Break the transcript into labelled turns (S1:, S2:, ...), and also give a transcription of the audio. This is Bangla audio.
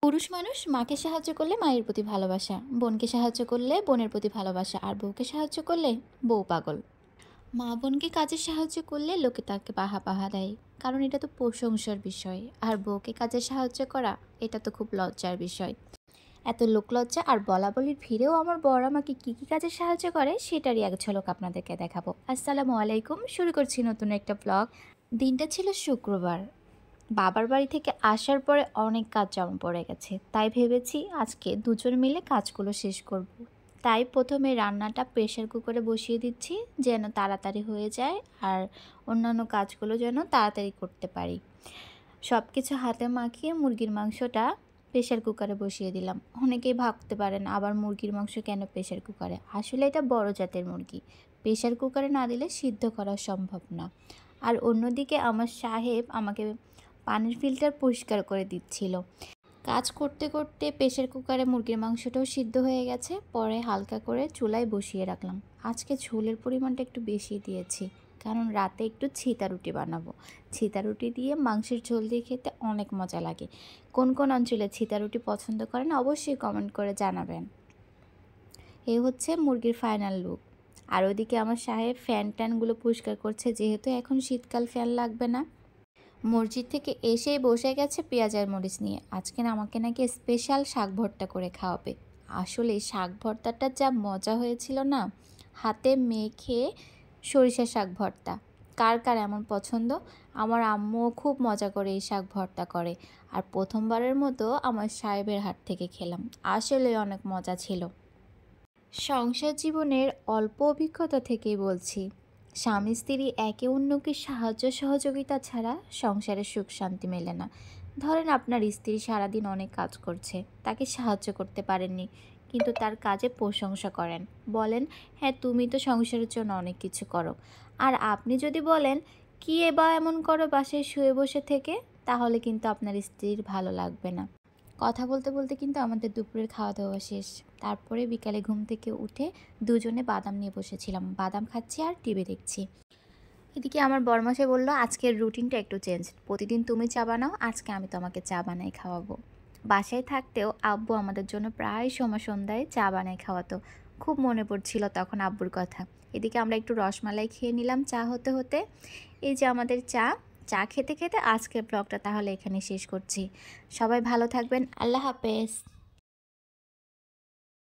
S1: পুরুষ মানুষ মাকে সাহায্য করলে মায়ের প্রতি ভালোবাসা, বোনকে সাহায্য করলে বোনের প্রতি ভালোবাসা, আর বউকে সাহায্য করলে বউ পাগল। মা বোনকে কাজে সাহায্য করলে লোকে তাকে পাহা পাহা দেয়, কারণ এটা তো প্রশংসার বিষয়। আর বউকে কাজে সাহায্য করা, এটা তো খুব লজ্জার বিষয়। এত লোকলজ্জা আর বলাবলির ভিড়েও আমার বর আমাকে কী কী কাজে সাহায্য করে সেটারই এক ঝলক আপনাদেরকে দেখাবো। আসসালামু আলাইকুম, শুরু করছি নতুন একটা ব্লগ। দিনটা ছিল শুক্রবার। বাবার বাড়ি থেকে আসার পরে অনেক কাজ জমা পড়ে গেছে, তাই ভেবেছি আজকে দুজন মিলে কাজগুলো শেষ করব। তাই প্রথমে রান্নাটা প্রেশার কুকারে বসিয়ে দিচ্ছি, যেন তাড়াতাড়ি হয়ে যায় আর অন্যান্য কাজগুলো যেন তাড়াতাড়ি করতে পারি। সব কিছু হাতে মাখিয়ে মুরগির মাংসটা প্রেশার কুকারে বসিয়ে দিলাম। অনেকেই ভাবতে পারেন আবার মুরগির মাংস কেন প্রেশার কুকারে, আসলে এটা বড় জাতের মুরগি, প্রেশার কুকারে না দিলে সিদ্ধ করা সম্ভব না। আর অন্যদিকে আমার সাহেব আমাকে পানির ফিল্টার পরিষ্কার করে দিচ্ছিল। কাজ করতে করতে প্রেশার কুকারে মুরগির মাংসটাও সিদ্ধ হয়ে গেছে, পরে হালকা করে চুলায় বসিয়ে রাখলাম। আজকে ঝোলের পরিমাণটা একটু বেশি দিয়েছি, কারণ রাতে একটু ছিতা রুটি বানাবো। ছিতা রুটি দিয়ে মাংসের ঝোল দিয়ে খেতে অনেক মজা লাগে। কোন কোন অঞ্চলে ছিতা রুটি পছন্দ করেন অবশ্যই কমেন্ট করে জানাবেন। এই হচ্ছে মুরগির ফাইনাল লুক। আর ওদিকে আমার সাহেব ফ্যান ট্যানগুলো পরিষ্কার করছে, যেহেতু এখন শীতকাল ফ্যান লাগবে না। মসজিদ থেকে এসেই বসে গেছে পেঁয়াজ আর মরিচ নিয়ে। আজকে আমাকে নাকি স্পেশাল শাক ভর্তা করে খাওয়াবে। আসলে শাক ভর্তাটা যা মজা হয়েছিল না, হাতে মেখে সরিষা শাক ভর্তা। কার কার এমন পছন্দ? আমার আম্মুও খুব মজা করে এই শাক ভর্তা করে। আর প্রথমবারের মতো আমার সাহেবের হাত থেকে খেলাম, আসলে অনেক মজা ছিল। সংসার জীবনের অল্প অভিজ্ঞতা থেকেই বলছি, স্বামী স্ত্রী একে অন্যকে সাহায্য সহযোগিতা ছাড়া সংসারে সুখ শান্তি মেলে না। ধরেন আপনার স্ত্রী সারাদিন অনেক কাজ করছে, তাকে সাহায্য করতে পারেননি, কিন্তু তার কাজে প্রশংসা করেন, বলেন হ্যাঁ তুমি তো সংসারের জন্য অনেক কিছু করো। আর আপনি যদি বলেন কী বা এমন করো বাসায় শুয়ে বসে থেকে, তাহলে কিন্তু আপনার স্ত্রীর ভালো লাগবে না। কথা বলতে বলতে কিন্তু আমাদের দুপুরের খাওয়া দাওয়া শেষ। তারপরে বিকালে ঘুম থেকে উঠে দুজনে বাদাম নিয়ে বসেছিলাম, বাদাম খাচ্ছি আর টিভি দেখছি। এদিকে আমার বরমশাই বলল আজকের রুটিনটা একটু চেঞ্জ, প্রতিদিন তুমি চা বানাও, আজকে আমি তোমাকে চা বানাই খাওয়াবো। বাসায় থাকতেও আব্বু আমাদের জন্য প্রায় সময় সন্ধ্যায় চা বানাই খাওয়াতো। খুব মনে পড়ছিল তখন আব্বুর কথা। এদিকে আমরা একটু রসমালাই খেয়ে নিলাম চা হতে হতে। এই যে আমাদের চা। চা খেতে খেতে আজকের ব্লগটা তাহলে এখানে শেষ করছি। সবাই ভালো থাকবেন, আল্লাহ হাফেজ।